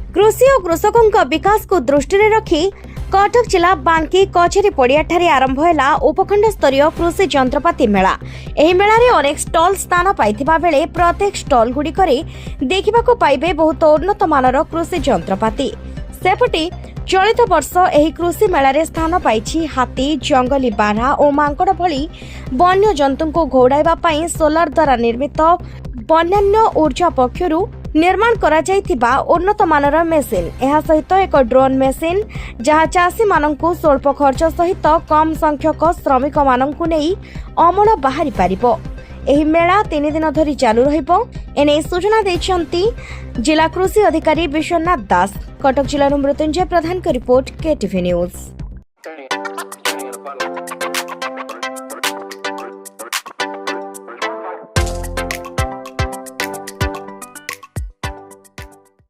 कृषि और कृषकों विकास को दृष्टि रखी कटक जिला बांकी कचेरी पड़ियाठारे आरंभ है उपखंड स्तरीय कृषि जंत्रपाति मेला। एही मेला रे अनेक स्टॉल स्थान पाइथिबा बेले प्रत्येक स्टॉल गुड़िकरे देखिबाको पाइबे बहुत उन्नत मानर कृषि जंत्रपाति। सेपटे चलित वर्ष एही कृषि मेला रे स्थान पाइछि हाथी, जंगली बारहा और मांकड़ भली वन्य जंतु को घोड़ाइबा पई सोलार द्वारा निर्मित वन्यान्य ऊर्जा पक्षरु निर्माण करा जाइथिबा उन्नत मानर मेसिन। एहा सहित एक ड्रोन मेसिन जहाँ चाषी मानंकु स्वल्प खर्च सहित कम संख्यक श्रमिक मानंकु नेई अमल बाहरी पारिबो। एही मेला 3 दिन धरी चालू रहिबो। एने सूचना दैछंती जिला कृषि अधिकारी विश्वनाथ दास। कटक जिला मृत्युंजय प्रधान का रिपोर्ट केटीवी न्यूज।